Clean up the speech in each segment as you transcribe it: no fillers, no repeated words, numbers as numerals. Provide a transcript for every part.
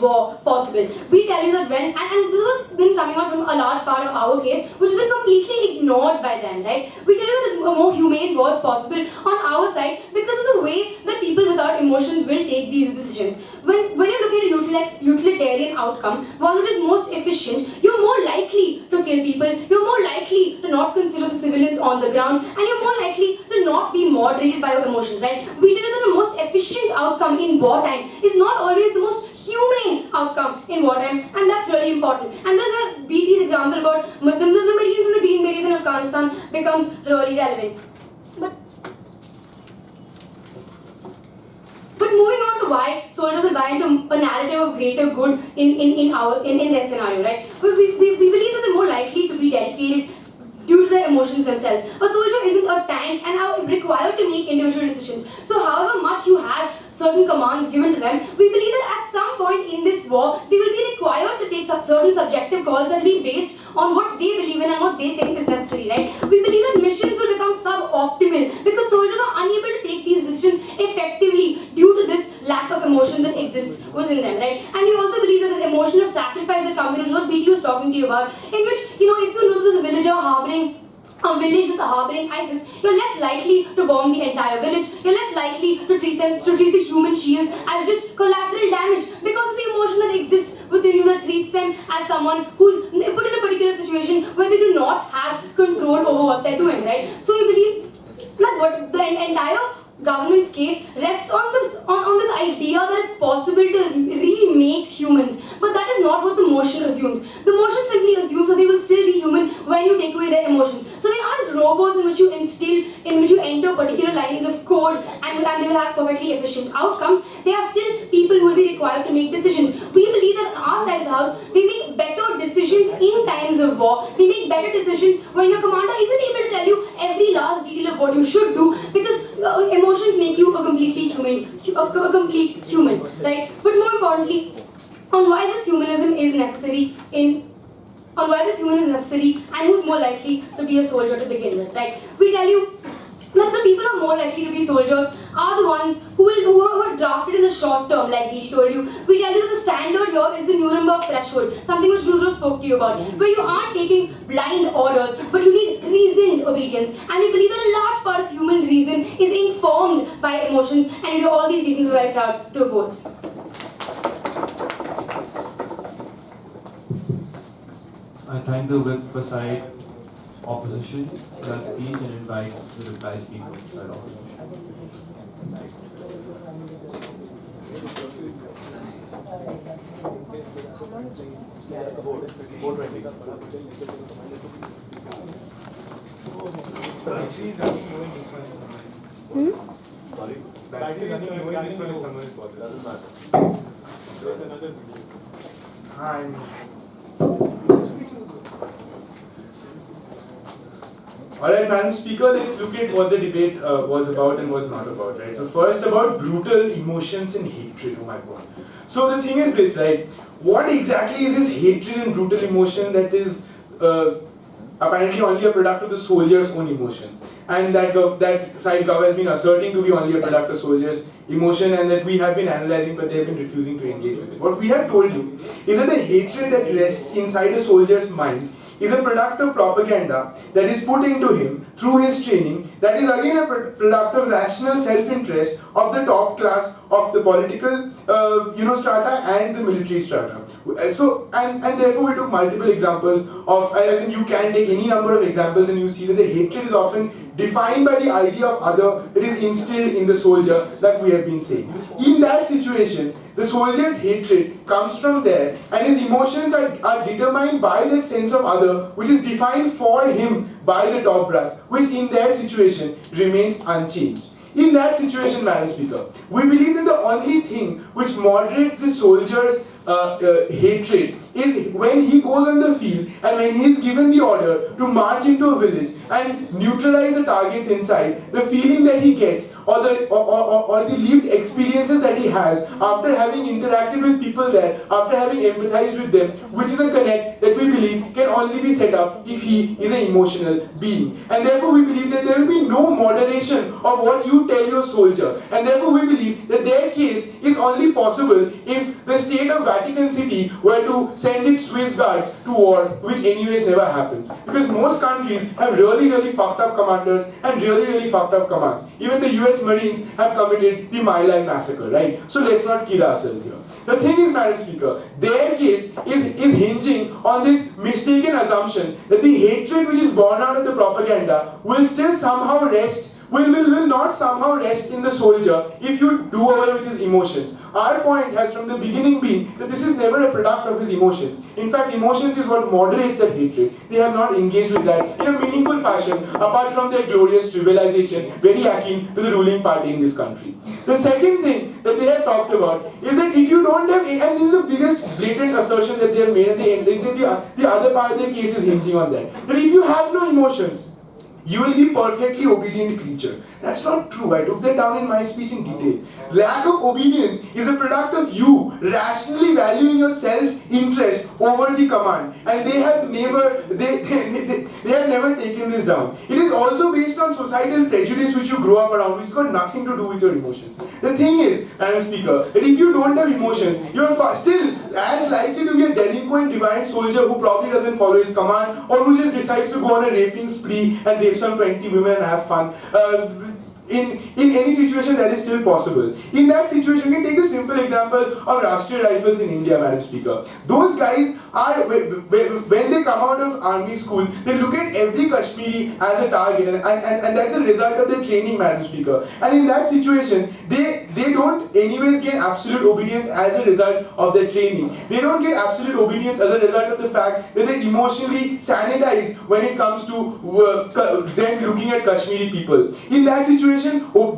war possible. We tell you that when, and this has been coming out from a large part of our case, which has been completely ignored by them, right? We tell you that a more humane war is possible on our side because of the way that people without emotions will take these decisions. When you look at a utilitarian outcome, one which is most efficient, you're more likely to kill people, you're more likely to not consider the civilians on the ground, and you're more likely to not be moderated by your emotions, right? We tell you that the most efficient outcome in wartime is not always the most humane outcome in wartime, and that's really important. And there's a BT's example about the Marines and the Green Berets in Afghanistan becomes really relevant. But moving on to why soldiers will buy into a narrative of greater good in their scenario, right? We believe that they're more likely to be dedicated due to their emotions themselves. A soldier isn't a tank and are required to make individual decisions. So however much you have certain commands given to them, we believe that at some point in this war, they will be required to take certain subjective calls that will be based on what they believe in and what they think is necessary, right? We believe that missions will become suboptimal because soldiers are unable to take these decisions effectively due to this lack of emotion that exists within them, right? And we also believe that the emotion of sacrifice that comes in, which is what BT was talking to you about, in which, if you know there's a villager harboring a village that's harboring ISIS, you're less likely to bomb the entire village. You're less likely to treat the human shields as just collateral damage because of the emotion that exists within you that treats them as someone who's put in a particular situation where they do not have control over what they're doing, right? So we believe that what the entire government's case rests on this idea that it's possible to remake humans, but that is not what the motion assumes. The motion simply assumes that they will still be human when you take away their emotions. So they aren't robots in which you enter particular lines of code and they will have perfectly efficient outcomes. They are still people who will be required to make decisions. We believe that on our side of the house, they make better decisions in times of war. They make better decisions when your commander isn't able to tell you every last detail of what you should do because emotions make you a complete human, right? But more importantly, on why this humanism is necessary and who's more likely to be a soldier to begin with, right? We tell you that the people who are more likely to be soldiers are the ones who are drafted in a short term, like we told you. We tell you that the standard here is the Nuremberg threshold, something which Rudrojit spoke to you about, where you aren't taking blind orders, but you need reasoned obedience. And we believe that a large part of human reason is informed by emotions, and all these reasons we're very proud to oppose. I thank the whip for side opposition for that speech and invite the reply speaker for side opposition. Sorry? Battery running knowing this one is somewhere important. Doesn't matter. There's another video. Hi. Alright, Madam Speaker, let's look at what the debate was about and was not about, right? So first about brutal emotions and hatred, oh my god. So the thing is this, right? What exactly is this hatred and brutal emotion that is apparently only a product of the soldier's own emotion? And that side gov has been asserting to be only a product of soldiers' emotion and that we have been analyzing but they have been refusing to engage with it. What we have told you is that the hatred that rests inside a soldier's mind is a product of propaganda that is put into him through his training, that is again a product of rational self-interest of the top class of the political strata and the military strata. So, and therefore we took multiple examples of, as in you can take any number of examples and you see that the hatred is often defined by the idea of other that is instilled in the soldier, like we have been saying. In that situation, the soldier's hatred comes from there and his emotions are determined by that sense of other which is defined for him by the top brass, which in their situation remains unchanged. In that situation, Madam Speaker, we believe that the only thing which moderates the soldier's hatred is when he goes on the field and when he is given the order to march into a village and neutralize the targets inside, the feeling that he gets or the lived experiences that he has after having interacted with people there, after having empathized with them, which is a connect that we believe can only be set up if he is an emotional being. And therefore we believe that there will be no moderation of what you tell your soldier. And therefore we believe that their case is only possible if the state of Vatican City were to send its Swiss guards to war, which anyways never happens. Because most countries have really fucked up commanders and really fucked up commands. Even the US Marines have committed the My Lai massacre, right? So let's not kid ourselves here. The thing is, Madam Speaker, their case is hinging on this mistaken assumption that the hatred which is born out of the propaganda will still somehow rest, will not somehow rest in the soldier if you do away with his emotions. Our point has from the beginning been that this is never a product of his emotions. In fact, emotions is what moderates that hatred. They have not engaged with that in a meaningful fashion apart from their glorious trivialization, very akin to the ruling party in this country. The second thing that they have talked about is that if you don't have, and this is the biggest blatant assertion that they have made at the end, the other part of their case is hinging on that if you have no emotions, you will be perfectly obedient creature. That's not true. I took that down in my speech in detail. Lack of obedience is a product of you rationally valuing your self-interest over the command. And they have never taken this down. It is also based on societal prejudice which you grow up around, which has got nothing to do with your emotions. The thing is, Madam Speaker, that if you don't have emotions, you are still as likely to be a delinquent divine soldier who probably doesn't follow his command or who just decides to go on a raping spree and rape some 20 women and have fun. In any situation that is still possible. In that situation, you can take the simple example of Rashtriya Rifles in India, Madam Speaker. Those guys are, when they come out of army school, they look at every Kashmiri as a target and that's a result of their training, Madam Speaker. And in that situation, they don't anyways get absolute obedience as a result of their training. They don't get absolute obedience as a result of the fact that they emotionally sanitize when it comes to them looking at Kashmiri people. In that situation,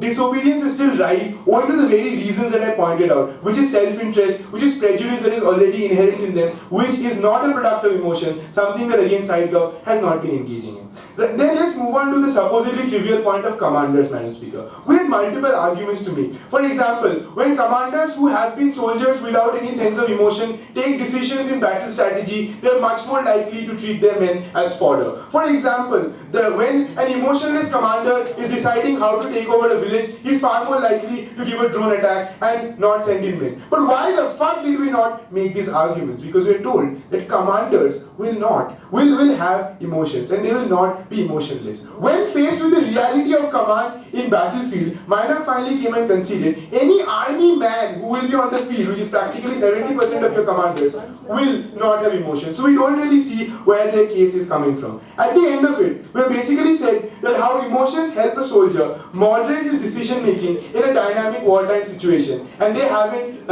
disobedience is still rife owing to the very reasons that I pointed out, which is self-interest, which is prejudice that is already inherent in them, which is not a product of emotion, something that again SideGov has not been engaging in. Then let's move on to the supposedly trivial point of commanders, Madam Speaker. We had multiple arguments to make. For example, when commanders who have been soldiers without any sense of emotion take decisions in battle strategy, they are much more likely to treat their men as fodder. For example, when an emotionless commander is deciding how to take over a village, he is far more likely to give a drone attack and not send in men. But why the fuck did we not make these arguments? Because we are told that commanders will have emotions and they will not be emotionless. When faced with the reality of command in battlefield, Mainak finally came and conceded any army man who will be on the field, which is practically 70% of your commanders, will not have emotions. So we don't really see where their case is coming from. At the end of it, we have basically said that how emotions help a soldier moderate his decision making in a dynamic wartime situation, and they haven't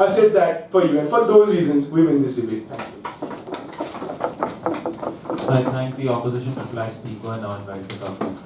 assessed that for you. And for those reasons, we win this debate. Thank you. I thank the opposition reply speaker and now invite the government.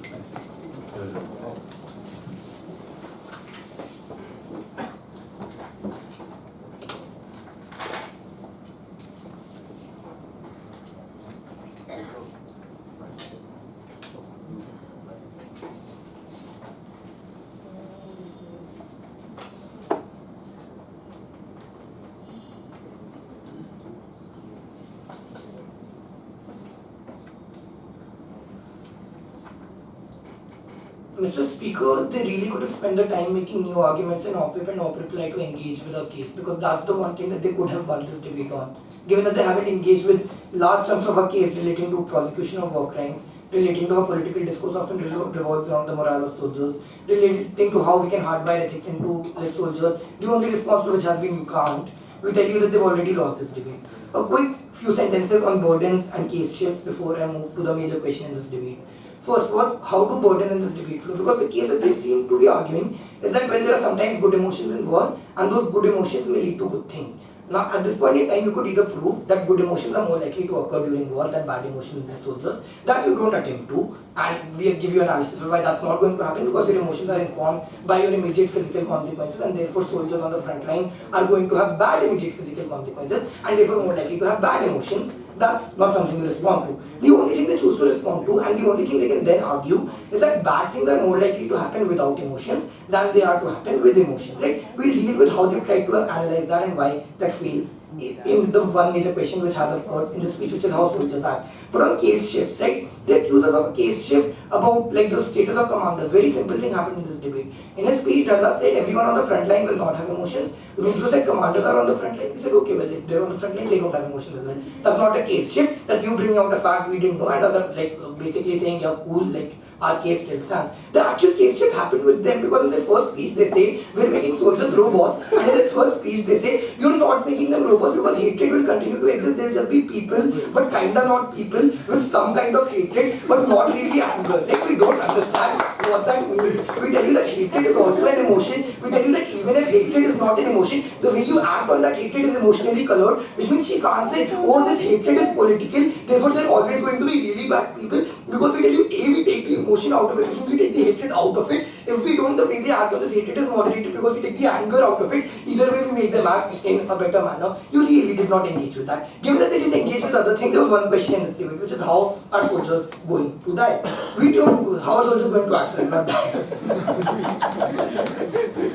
Mr. Speaker, they really could have spent the time making new arguments and op-ep and op-reply to engage with our case, because that's the one thing that they could have won this debate on. Given that they haven't engaged with large chunks of our case relating to prosecution of war crimes, relating to how political discourse often revolves around the morale of soldiers, relating to how we can hardwire ethics into soldiers, the only response to which has been you can't, we tell you that they've already lost this debate. A quick few sentences on burdens and case shifts before I move to the major question in this debate. First, how do burdens in this debate flow? Because the case that they seem to be arguing is that, well, there are sometimes good emotions in war, and those good emotions may lead to good things. Now, at this point in time, you could either prove that good emotions are more likely to occur during war than bad emotions in the soldiers. That you don't attempt to, and we'll give you analysis of why that's not going to happen, because your emotions are informed by your immediate physical consequences, and therefore soldiers on the front line are going to have bad immediate physical consequences, and therefore more likely to have bad emotions. That's not something you respond to. The only thing they choose to respond to, and the only thing they can then argue, is that bad things are more likely to happen without emotions than they are to happen with emotions, right? We'll deal with how they try to analyze that and why that fails in the one major question which has occurred in the speech, which is how soldiers act. But on case shifts, right? They accuse us of a case shift about like the status of commanders. Very simple thing happened in this debate. In his speech, Dhalla said everyone on the front line will not have emotions. Rudrojit said commanders are on the front line. He said, okay, well, if they're on the front line, they don't have emotions as well. That's not a case shift. That's you bringing out a fact we didn't know, and that's like basically saying, yeah, cool, like our case still stands. The actual case shift happened with them because in their first speech they say we're making soldiers robots, and in their first speech they say you're not making them robots because hatred will continue to exist. There'll just be people, but kinda not people, with some kind of hatred, but not really anger. Like we don't understand what that means. We tell you that hatred is also an emotion. We tell you that even if hatred is not an emotion, the way you act on that hatred is emotionally colored, which means she can't say, oh, this hatred is political, therefore they're always going to be really bad people, because we tell you, A, we take the emotion out of it, which means we take the hatred out of it. If we don't, the way they act on this hatred is moderated because we take the anger out of it. Either way, we make them act in a better manner. You really did not engage with that. Given that they didn't engage with other things, there was one question in this debate, which is how are soldiers going to die? We don't, how are soldiers going to act, so not die?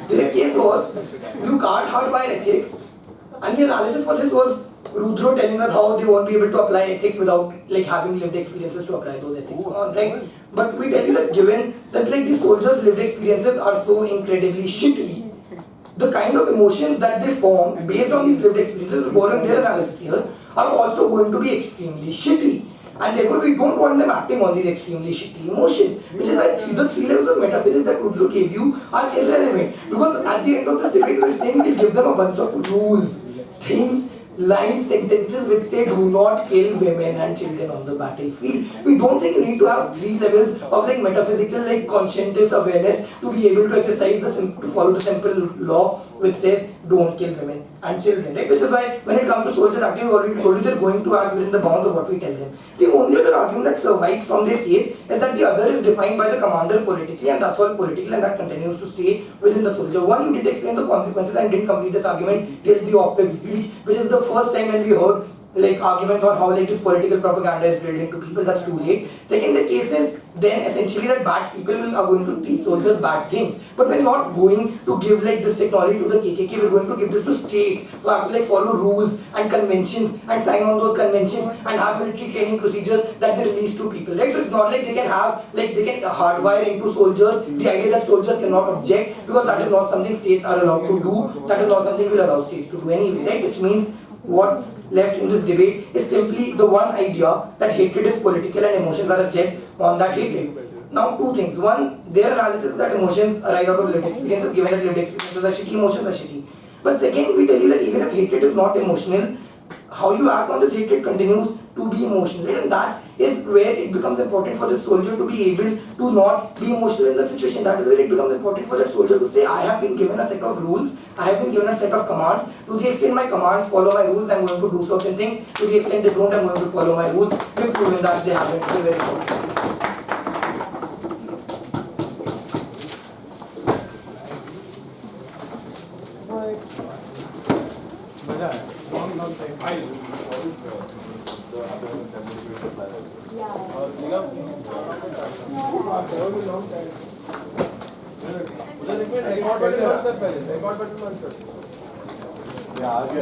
Their case was, you can't hardwire ethics, and the analysis for this was Rudrojit telling us how they won't be able to apply ethics without like having lived experiences to apply those ethics on, right? But we tell you that given that like the soldiers' lived experiences are so incredibly shitty, the kind of emotions that they form based on these lived experiences, borrowing their analysis here, are also going to be extremely shitty. And therefore we don't want them acting on these extremely shitty emotions. Which is why the three levels of metaphysics that Rudrojit gave you are irrelevant. Because at the end of this debate we're saying we'll give them a bunch of rules, things, lines, sentences which say do not kill women and children on the battlefield. We don't think you need to have three levels of like metaphysical like conscientious awareness to be able to exercise to follow the simple law which says don't kill women and children, right? Which is why when it comes to soldiers acting, we already told you they're going to act within the bounds of what we tell them. The only other argument that survives from their case is that the other is defined by the commander politically, and that's all political, and that continues to stay within the soldier. One, you did explain the consequences and didn't complete this argument till the op-ed speech, which is the first time when we heard like arguments on how like this political propaganda is drilled into people. That's too late. Second, the case is then essentially that bad people are going to teach soldiers bad things. But we're not going to give like this technology to the KKK. We're going to give this to states who have to like follow rules and conventions and sign on those conventions and have military training procedures that they release to people. Right? So it's not like they can have like they can hardwire into soldiers the idea that soldiers cannot object, because that is not something states are allowed to do. That is not something we'll allow states to do anyway. Right? Which means what's left in this debate is simply the one idea that hatred is political and emotions are a check on that hatred. Now, two things. One, their analysis is that emotions arise out of lived experiences, given that lived experiences are shitty, emotions are shitty. But second, we tell you that even if hatred is not emotional, how you act on this hatred continues to be emotional, right? And that is where it becomes important for the soldier to be able to not be emotional in the situation. That is where it becomes important for the soldier to say, I have been given a set of rules, I have been given a set of commands. To the extent my commands follow my rules, I'm going to do certain things. To the extent they don't, I'm going to follow my rules. We've proven that they haven't. It's very important. Yeah.